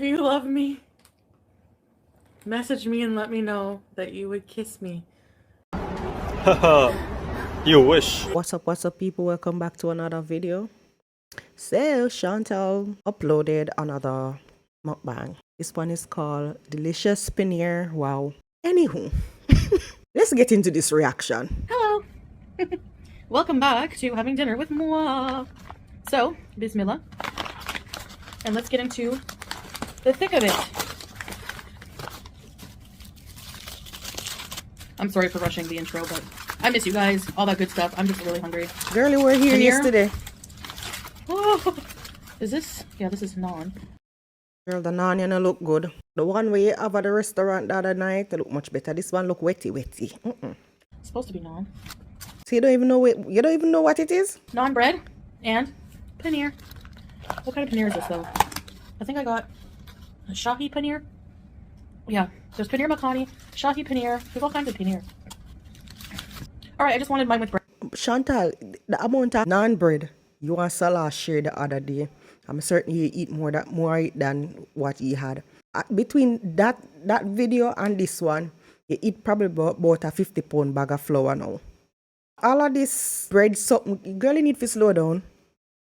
you love me, message me and let me know that you would kiss me. Haha, you wish. What's up, people? Welcome back to another video. So, Chantal uploaded another mukbang. This one is called Delicious Paneer. Wow. Anywho, let's get into this reaction. Hello. Welcome back to having dinner with moi. So, bismillah. And let's get into the thick of it. I'm sorry for rushing the intro, but I miss you guys, all that good stuff. I'm just really hungry. Girlie, we're here yesterday. Oh, is this? Yeah, this is naan. Girl, the naan you know look good. The one we have at the restaurant the other night, they look much better. This one look wetty. It's supposed to be naan. So you don't even know what it is? Naan bread and paneer. What kind of paneer is this though? I think I got a Shahi paneer. Yeah, there's paneer makhani, Shahi paneer. There's all kinds of paneer. All right, I just wanted mine with bread. Chantal, the amount of naan bread you and Salah shared the other day, I'm certain you eat more than what he had. Between that video and this one, you eat probably about a 50-pound bag of flour now. All of this bread, something, girl, you need to slow down.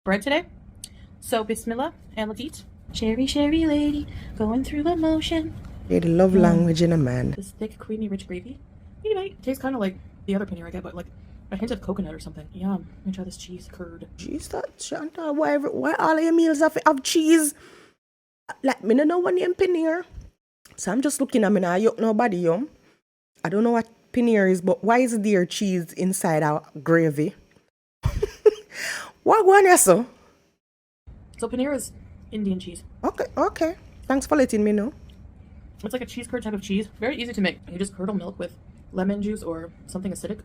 Bread today. So bismillah and let's eat. Cherry, cherry lady, going through emotion. Yeah, the love language in a man. This thick, creamy, rich gravy. You know, it tastes kind of like the other paneer I get, but like a hint of coconut or something. Yum. Let me try this cheese curd. Cheese that, Chantal, why all of your meals have cheese? Like, me don't know what name paneer. So I'm just looking at me now, yuck nobody yum. I don't know what paneer is, but why is there cheese inside our gravy? What one is so? So paneer is Indian cheese. Okay. Thanks for letting me know. It's like a cheese curd type of cheese. Very easy to make. You just curdle milk with lemon juice or something acidic.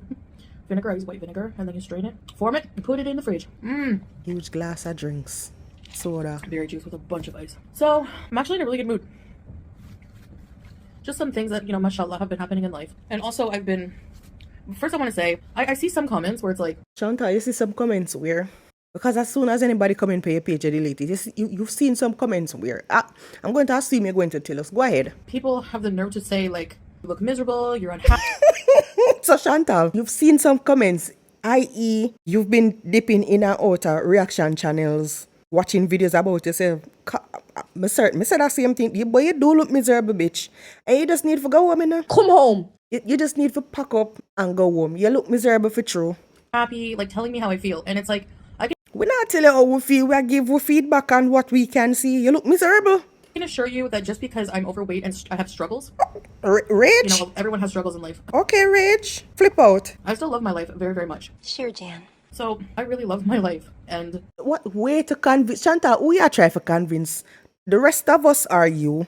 Vinegar, I use white vinegar, and then you strain it, form it, and put it in the fridge. Huge glass of drinks. Soda. Berry juice with a bunch of ice. So, I'm actually in a really good mood. Just some things that, mashallah, have been happening in life. And also, first I want to say, I see some comments where it's like, Chantal, you see some comments where, because as soon as anybody come in for your page, you delete it. You've seen some comments where, I'm going to assume you're going to tell us. Go ahead. People have the nerve to say, like, you look miserable, you're unhappy. So Chantal, you've seen some comments, i.e. you've been dipping in and out of reaction channels, watching videos about yourself. Me said that same thing. Boy, you do look miserable, bitch. And you just need to go home, you know? Come home. You just need to pack up and go home. You look miserable for true. Happy, like, telling me how I feel. And it's like, we not tell you how we feel. We give you feedback on what we can see. You look miserable. I can assure you that just because I'm overweight and I have struggles. Rage? Everyone has struggles in life. Okay, Rage. Flip out. I still love my life very, very much. Sure, Jan. So, I really love my life. And what way to convince? Chantal, who you try to convince? The rest of us are you.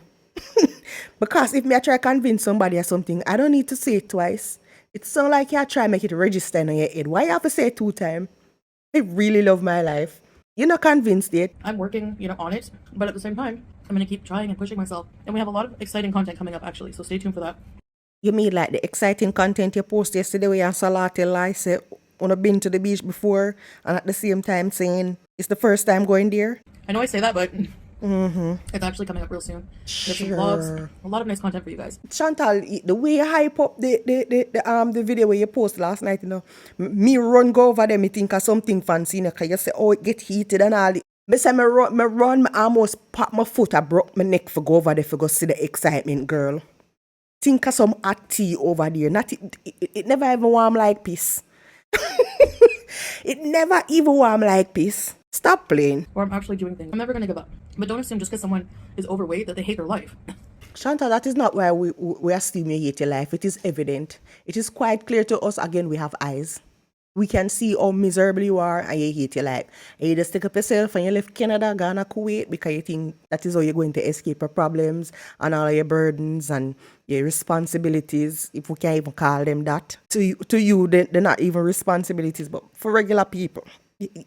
Because if me I try to convince somebody or something, I don't need to say it twice. It sounds like you try to make it register in your head. Why you have to say it 2 times? I really love my life. You're not convinced yet. I'm working, on it. But at the same time, I'm going to keep trying and pushing myself. And we have a lot of exciting content coming up, actually. So stay tuned for that. You mean like the exciting content you posted yesterday where you and Salah tell I said, when I've been to the beach before, and at the same time saying, it's the first time going there? I know I say that, but it's actually coming up real soon. There's some vlogs, a lot of nice content for you guys. Chantal, the way you hype up the video where you posted last night, me run go over there, me think of something fancy, because you say, oh, it get heated and all. Me say me run, me almost pop my foot, I broke my neck for go over there for go see the excitement, girl. Think of some hot tea over there. It never even warm like peace. It never even warm like peace. Stop playing. Or I'm actually doing things. I'm never going to give up. But don't assume just because someone is overweight that they hate their life. Chantal, that is not why we assume you hate your life. It is evident. It is quite clear to us. Again, we have eyes. We can see how miserable you are and you hate your life. And you just take up yourself and you left Canada, Ghana, Kuwait because you think that is how you're going to escape your problems and all your burdens and your responsibilities, if we can even call them that. To you, they're not even responsibilities, but for regular people.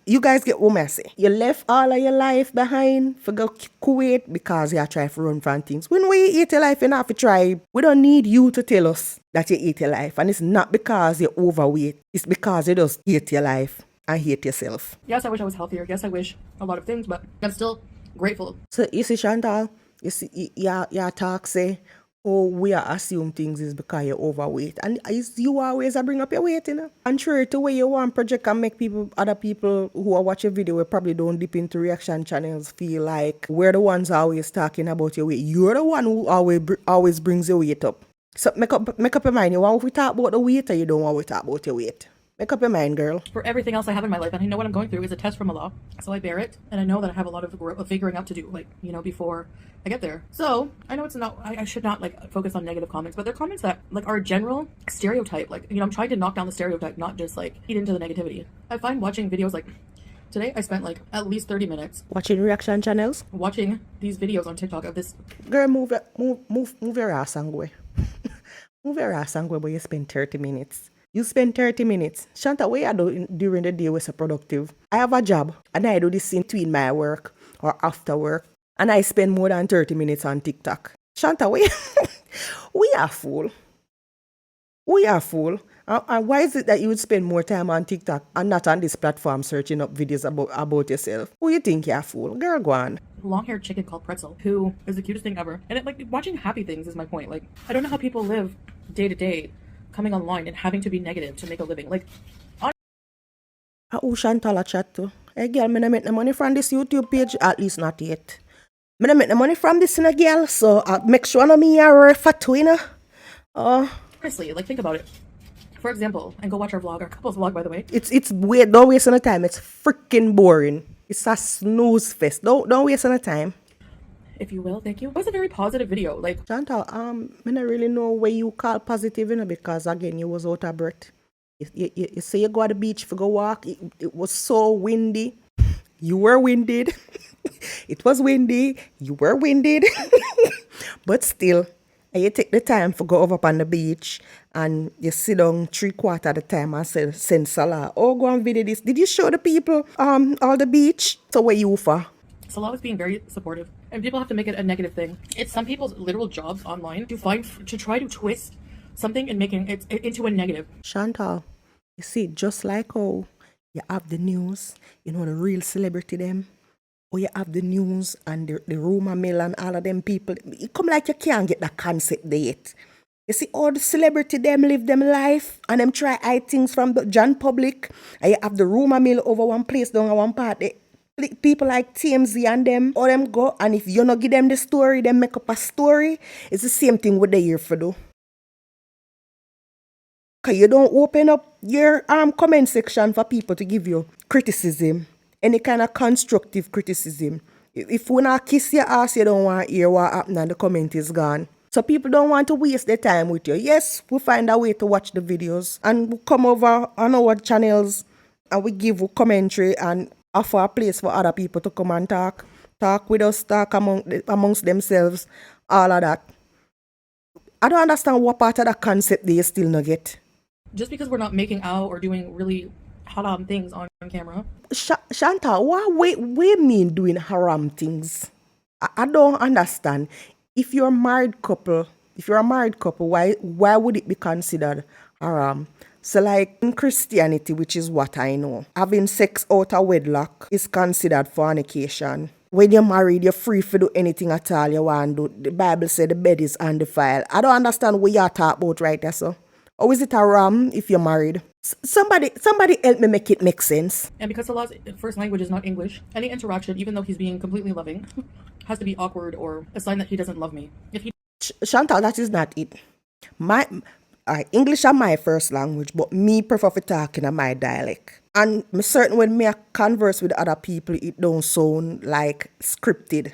You guys get what I say. You left all of your life behind for go Kuwait because you try to run from things. When we eat your life, you have to try. We don't need you to tell us that you eat your life. And it's not because you're overweight. It's because you just hate your life and hate yourself. Yes, I wish I was healthier. Yes, I wish a lot of things, but I'm still grateful. So you see, Chantal, You see, you talk say, oh, we are assume things is because you're overweight. And you always a bring up your weight, you know. Contrary to where you want project and make other people who are watching video who probably don't dip into reaction channels feel like we're the ones always talking about your weight. You're the one who always brings your weight up. So make up your mind. You want we talk about the weight or you don't want we talk about your weight? Make up your mind, girl. For everything else I have in my life, and I know what I'm going through is a test from Allah. So I bear it, and I know that I have a lot of figuring out to do, like, you know, before I get there. So I know it's not, I should not, like, focus on negative comments, but they're comments that, like, are a general stereotype. Like, you know, I'm trying to knock down the stereotype, not just, like, feed into the negativity. I find watching videos, like, today I spent, like, at least 30 minutes watching reaction channels, watching these videos on TikTok of this. Girl, move your ass and go. Move your ass and go, but you spend 30 minutes. You spend 30 minutes. Shanta, what you do during the day was so productive? I have a job and I do this in between my work or after work. And I spend more than 30 minutes on TikTok. Shanta, we are fool. We are fool. And why is it that you would spend more time on TikTok and not on this platform searching up videos about yourself? Who you think you're a fool? Girl, go on. Long-haired chicken called Pretzel, who is the cutest thing ever. And like watching happy things is my point. Like, I don't know how people live day to day coming online and having to be negative to make a living. Like, who Chantal chat to? Hey girl, me not make the money from this YouTube page, at least not yet. Me not make the money from this, girl, so make sure no me are for twin. Honestly, like, think about it. For example, and go watch our vlog, our couples vlog, by the way. It's weird. Don't waste any time. It's freaking boring. It's a snooze fest. Don't waste any time. If you will, thank you. It was a very positive video. Like, Chantal, I don't really know where you call positive, you know, because again, you was out of breath. You say you go to the beach for go walk. It was so windy. You were winded. It was windy. You were winded. But still, you take the time for go over on the beach and you sit down 3/4 of the time and send Salah. Oh, go and video this. Did you show the people all the beach? So where you for? Salah was being very supportive, and people have to make it a negative thing. It's some people's literal jobs online to try to twist something and making it into a negative. Chantal, you see, just like how you have the news, you know, the real celebrity them, or you have the news and the rumor mill and all of them people, it come like you can't get that concept there yet. You see, all the celebrity them live them life and them try hide things from the John public, and you have the rumor mill over one place down at one part. People like TMZ and them, or them go, and if you not give them the story, them make up a story. It's the same thing with the year for do. Cause you don't open up your comment section for people to give you criticism, any kind of constructive criticism. If we not kiss your ass, you don't want to hear what happened and the comment is gone. So people don't want to waste their time with you. Yes, we find a way to watch the videos and we come over on our channels and we give you commentary and offer a place for other people to come and talk with us, talk amongst themselves, all of that. I don't understand what part of that concept they still not get. Just because we're not making out or doing really haram things on camera. Chantal, what we mean doing haram things? I don't understand. If you're a married couple, why would it be considered haram? So like in Christianity, which is what I know, having sex out of wedlock is considered fornication. When you're married, you're free to do anything at all you want to do. The Bible says the bed is undefiled. I don't understand what you're talking about right there, so. Or is it haram if you're married? Somebody help me make it make sense. And because Allah's first language is not English, any interaction, even though he's being completely loving, has to be awkward or a sign that he doesn't love me. If he Chantal, that is not it. English is my first language, but me prefer to talk in my dialect. And I'm certain when me converse with other people, it don't sound like scripted.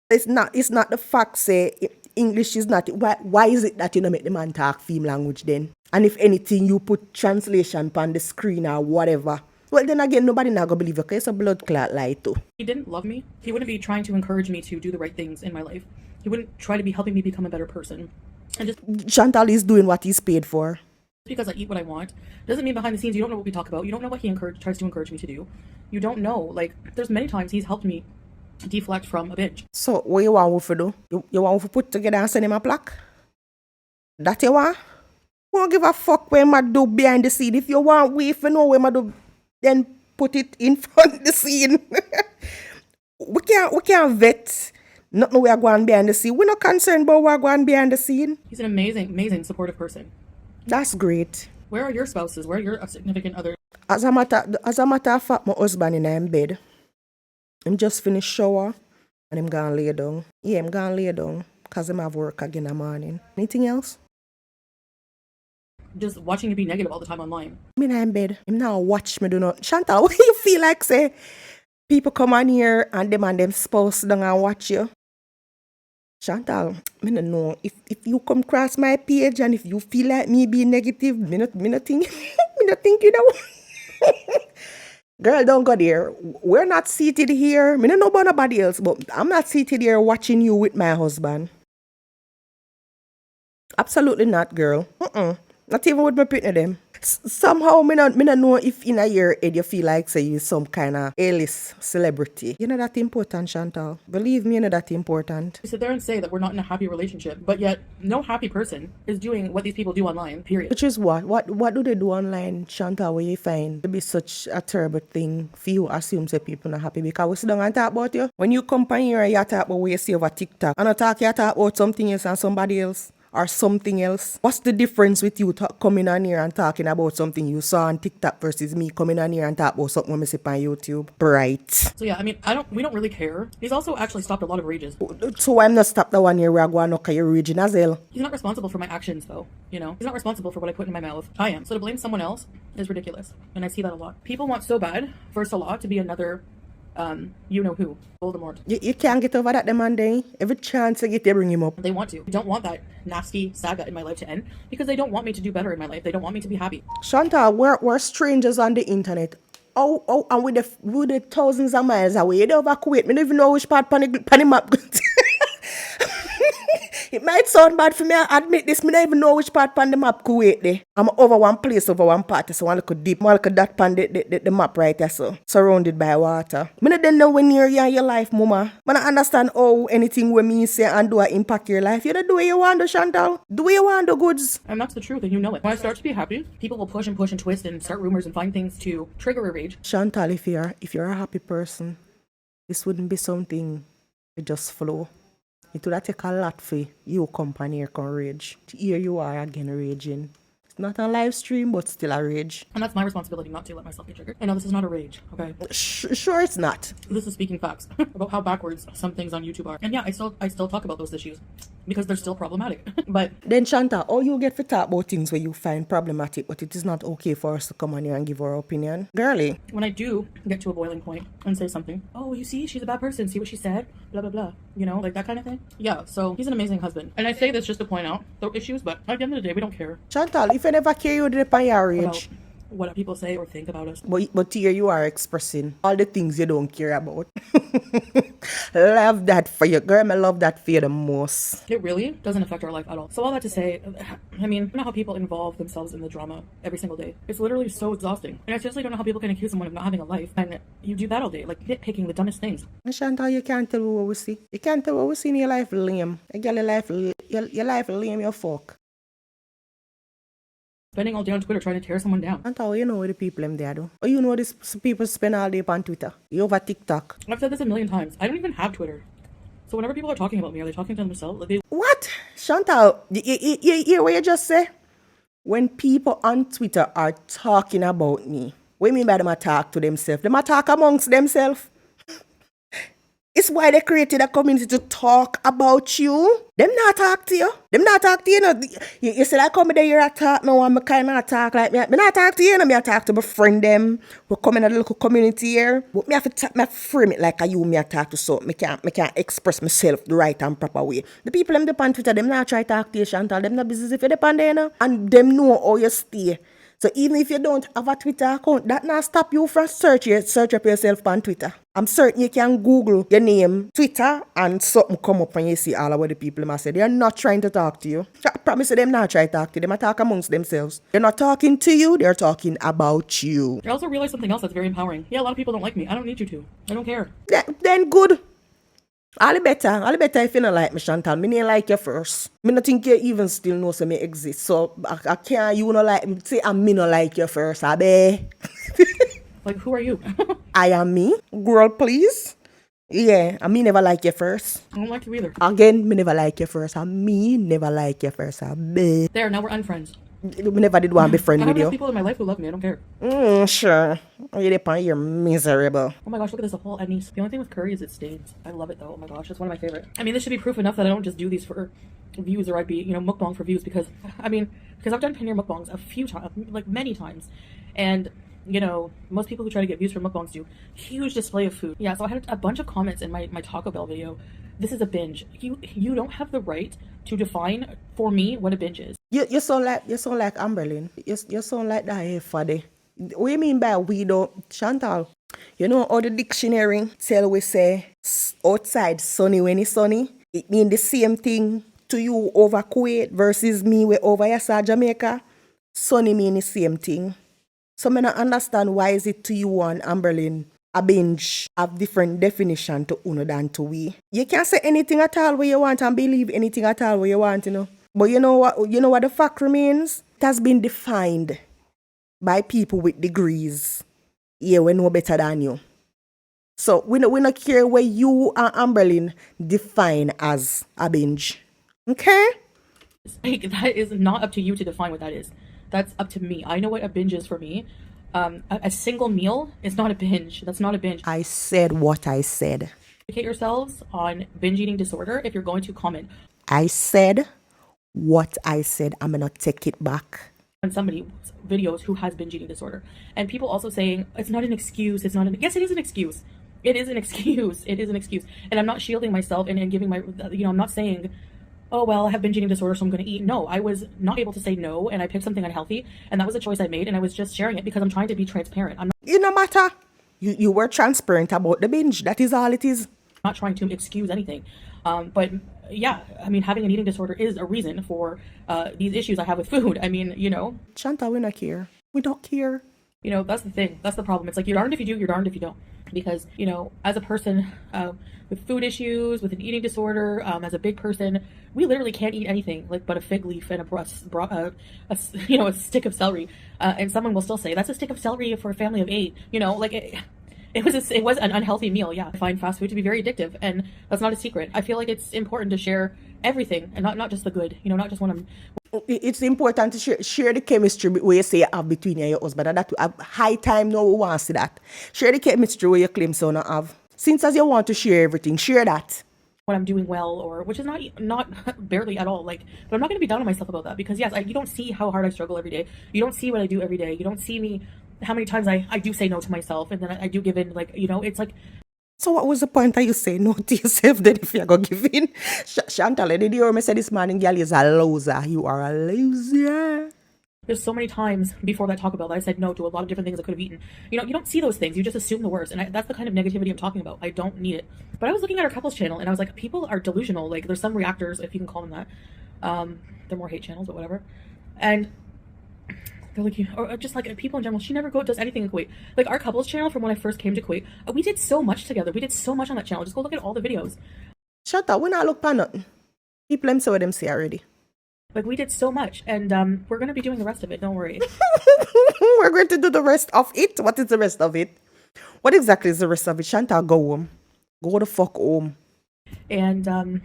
It's not the fact say English is not. Why is it that you don't make the man talk female language then? And if anything, you put translation on the screen or whatever. Well, then again, nobody not gonna believe you because it's a blood clot lie too. He didn't love me. He wouldn't be trying to encourage me to do the right things in my life. He wouldn't try to be helping me become a better person. And just Chantal is doing what he's paid for. Because I eat what I want doesn't mean behind the scenes you don't know what we talk about. You don't know what he tries to encourage me to do. You don't know. Like, there's many times he's helped me deflect from a binge. So what you want to do? You want to put together and send him a plaque? That you want? We don't give a fuck when I do behind the scene. If you want we if you know when I do, then put it in front of the scene. we can't vet Nothing we are going behind the scene. We're not concerned about what going behind the scene. He's an amazing, amazing supportive person. That's great. Where are your spouses? Where are your significant others? As a matter of fact, my husband in bed. I'm just finished shower and I'm gonna lay down. Yeah, I'm gonna lay down because I'm have work again in the morning. Anything else? Just watching you be negative all the time online. I'm in bed. I'm now watch me do not. Chantal, what you feel like say people come on here and them and them spouse down and watch you? Chantal, I don't know. If you come across my page and if you feel like me being negative, me not think me not think you know. Girl, don't go there. We're not seated here. Me don't know about nobody else, but I'm not seated here watching you with my husband. Absolutely not, girl. Not even with my partner them. Somehow, me not know if in a year you feel like say you some kind of A-list celebrity. You know that important, Chantal. Believe me, you know that important. We sit there and say that we're not in a happy relationship, but yet no happy person is doing what these people do online, period. Which is what? What do they do online, Chantal, where you find to be such a terrible thing for you assume say people not happy because we sit down and talk about you. When you come on here and you talk about what you see over TikTok and I talk about something else and somebody else. Or something else. What's the difference with you coming on here and talking about something you saw on TikTok versus me coming on here and talk about something we see on YouTube? Bright. So yeah, I mean, we don't really care. He's also actually stopped a lot of rages. So I'm not stopped the one here where I go and knock your raging as well. He's not responsible for my actions though, you know? He's not responsible for what I put in my mouth. I am. So to blame someone else is ridiculous. And I see that a lot. People want so bad for Salah to be another you know who, Voldemort. You can't get over that demanding. Every chance I get, they bring him up. They want to. They don't want that nasty saga in my life to end because they don't want me to do better in my life. They don't want me to be happy. Chantal, we're strangers on the internet. Oh, and with the thousands of miles away, you don't evacuate. Me don't even know which part on the map. It might sound bad for me, I admit this. Me don't even know which part on the map Kuwait there. I'm over one place, over one part. So one look deep, one look that pan the map right there, so surrounded by water. Me don't know when you're in your life, mama. I don't understand how anything we me say and do impact your life. You don't do what you want, Chantal. Do what you want, the goods. And that's the truth, and you know it. When I start to be happy, people will push and twist and start rumors and find things to trigger a rage. Chantal, if you're a happy person, this wouldn't be something to just flow. It would take a lot for you company here can rage. Here you are again raging. It's not a live stream, but still a rage. And that's my responsibility not to let myself get triggered. I know this is not a rage, okay? Sure it's not. This is speaking facts about how backwards some things on YouTube are. And yeah, I still talk about those issues because they're still problematic. But then Shanta, all you get to talk about things where you find problematic, but it is not okay for us to come on here and give our opinion. Girly. When I do get to a boiling point and say something, oh, you see, she's a bad person, see what she said, blah, blah, blah. You know, like that kind of thing. Yeah, so he's an amazing husband. And I say this just to point out the issues, but at the end of the day, we don't care. Chantal, if I never care, you did it on your age. What people say or think about us. But here you are expressing all the things you don't care about. Love that for you, girl. I love that for you the most. It really doesn't affect our life at all. So all that to say, I mean, you know how people involve themselves in the drama every single day. It's literally so exhausting. And I seriously don't know how people can accuse someone of not having a life. And you do that all day, like nitpicking the dumbest things. Chantal, you can't tell what we see. You can't tell what we see in your life lame. Your life lame, your fuck. Spending all day on Twitter trying to tear someone down. And how you know what the people them there do? Or you know these people spend all day on Twitter? You over TikTok? I've said this a million times. I don't even have Twitter. So whenever people are talking about me, are they talking to themselves? Like What? Chantal, you hear what you just say? When people on Twitter are talking about me, what do you mean by them talk to themselves? Them talk amongst themselves. It's why they created a community to talk about you. Them not talk to you. Them not talk to you. No. You see that come there here and talk now and I kind of talk like me. Me not talk to you. No. Me talk to my friend them. We come in a little community here. But me have to frame it like a you me talk to so. Me can't express myself the right and proper way. The people them depend on Twitter, them not try to talk to you, Chantal. Them not business if you depend there, you know. And them know how you stay. So even if you don't have a Twitter account, that not stop you from search up yourself on Twitter. I'm certain you can Google your name, Twitter, and something come up and you see all of what the people must say. They're not trying to talk to you. I promise you, them not trying to talk to you. They might talk amongst themselves. They're not talking to you, they're talking about you. I also realized something else that's very empowering. Yeah, a lot of people don't like me. I don't need you to. I don't care. Then good. All the better if you don't like me, Chantal. Me ain't like you first. Me not think you even still know so me exist. So I can't you not like me. Say me not like you first, abe. Like, who are you? I am me. Gorlplease. Yeah, and me never like you first. I don't like you either. Again, me never like you first. And me never like you first. There, now we're unfriends. We never did want to be friend I with have enough you. people in my life who love me. I don't care. Sure. You depend, you're miserable. Oh my gosh, look at this, a whole anise. The only thing with curry is it stains. I love it though. Oh my gosh, it's one of my favorite. I mean, this should be proof enough that I don't just do these for views, or I'd be, mukbang for views, because I've done paneer mukbangs a few times, like many times. And, most people who try to get views from mukbangs do huge display of food. Yeah, so I had a bunch of comments in my Taco Bell video. This is a binge. You don't have the right to define for me what a binge is. You sound like Amberlin. You sound like that here faddy. What you mean by we don't, Chantal? You know how the dictionary tell we say outside sunny when it's sunny? It mean the same thing to you over Kuwait versus me we over here Jamaica. Sunny mean the same thing. So I don't understand why is it to you and Amberlin a binge have different definition to uno than to we. You can't say anything at all where you want and believe anything at all where you want, But you know what the fact remains? It has been defined by people with degrees. Yeah, we know better than you. So we not care where you and Amberlin define as a binge. Okay? Like, that is not up to you to define what that is. That's up to me. I know what a binge is for me. A single meal is not a binge. That's not a binge. I said what I said. Educate yourselves on binge eating disorder if you're going to comment. I said what I said. I'm gonna take it back. On somebody's videos who has binge eating disorder. And people also saying, it's not an excuse. Yes, it is an excuse. It is an excuse. It is an excuse. And I'm not shielding myself and giving I'm not saying, oh, well, I have binge eating disorder, so I'm going to eat. No, I was not able to say no, and I picked something unhealthy, and that was a choice I made, and I was just sharing it because I'm trying to be transparent. I'm No matter. You were transparent about the binge. That is all it is. not trying to excuse anything. But yeah, having an eating disorder is a reason for these issues I have with food. Chantal, we not care. We don't care. That's the thing. That's the problem. It's like, you're darned if you do, you're darned if you don't. Because, as a person with food issues, with an eating disorder, as a big person, we literally can't eat anything but a fig leaf and a stick of celery. And someone will still say, that's a stick of celery for a family of 8. It was an unhealthy meal. Yeah, I find fast food to be very addictive, and that's not a secret. I feel like it's important to share everything, and not just the good. Not just when I'm. It's important to share the chemistry where you say you have between you and your husband, and that high time now we want to see that. Share the chemistry where you claim so not have. Since as you want to share everything, share that. When I'm doing well, or which is not barely at all. But I'm not going to be down on myself about that, because yes, you don't see how hard I struggle every day. You don't see what I do every day. You don't see me. How many times I do say no to myself, and then I do give in, it's like. So what was the point of you saying no to yourself then if you're going to give in? Chantal, did you hear me say this morning, girl, is a loser. You are a loser. There's so many times before that Taco Bell that I said no to a lot of different things I could have eaten. You don't see those things. You just assume the worst. And that's the kind of negativity I'm talking about. I don't need it. But I was looking at our couples channel, and I was like, people are delusional. There's some reactors, if you can call them that. They're more hate channels, but whatever. And they're like, or just people in general, she never does anything in Kuwait. Our couples channel from when I first came to Kuwait, we did so much together. We did so much on that channel. Just go look at all the videos. Shut up. We not look for nothing. People them say what them say already. We did so much, and we're going to be doing the rest of it. Don't worry. We're going to do the rest of it. What is the rest of it? What exactly is the rest of it? Chantal, go home. Go the fuck home. And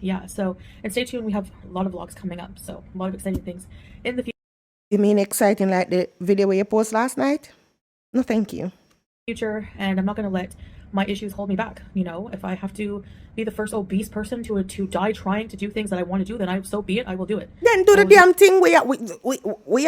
yeah, so, and stay tuned. We have a lot of vlogs coming up, so a lot of exciting things in the future. You mean exciting like the video where you post last night? No, thank you. And I'm not going to let my issues hold me back. If I have to be the first obese person to die trying to do things that I want to do, then so be it. I will do it. Then do the damn thing. We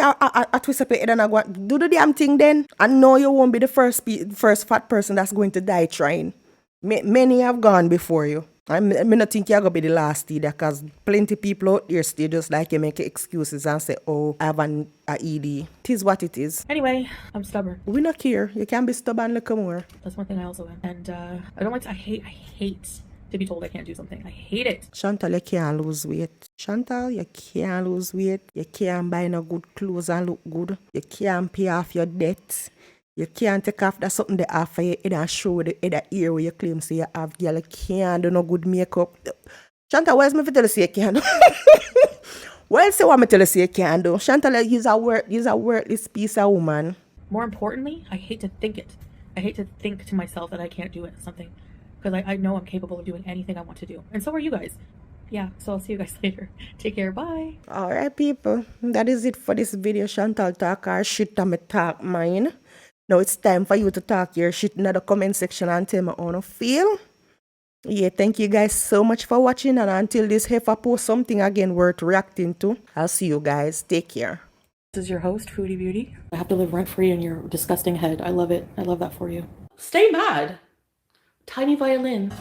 are at twist up your head and I go, do the damn thing then. And no, you won't be the first fat person that's going to die trying. Many have gone before you. I not think you're going to be the last either, because plenty people out there stay just like you make excuses and say, oh, I have an ED. It is what it is. Anyway, I'm stubborn. We not care. You can be stubborn like more. That's one thing I also am. And I don't I hate to be told I can't do something. I hate it. Chantal, you can't lose weight. Chantal, you can't lose weight. You can't buy no good clothes and look good. You can't pay off your debts. You can't take off that something they offer you and show the other ear where you claim say you have. Girl, you can't do no good makeup. Chantal, where's me for tell you say you can't do? Well, say what me tell you say you can't do. Chantal, you's a worthless piece of woman. More importantly, I hate to think it. I hate to think to myself that I can't do it. Something because I know I'm capable of doing anything I want to do. And so are you guys. Yeah, so I'll see you guys later. Take care. Bye. All right, people. That is it for this video. Chantal talk her shit and me talk mine. Now it's time for you to talk your shit in the comment section and tell me how you feel. Yeah, thank you guys so much for watching, and until this heifer post something again worth reacting to, I'll see you guys. Take care. This is your host, Foodie Beauty. I have to live rent-free in your disgusting head. I love it. I love that for you. Stay mad. Tiny violin.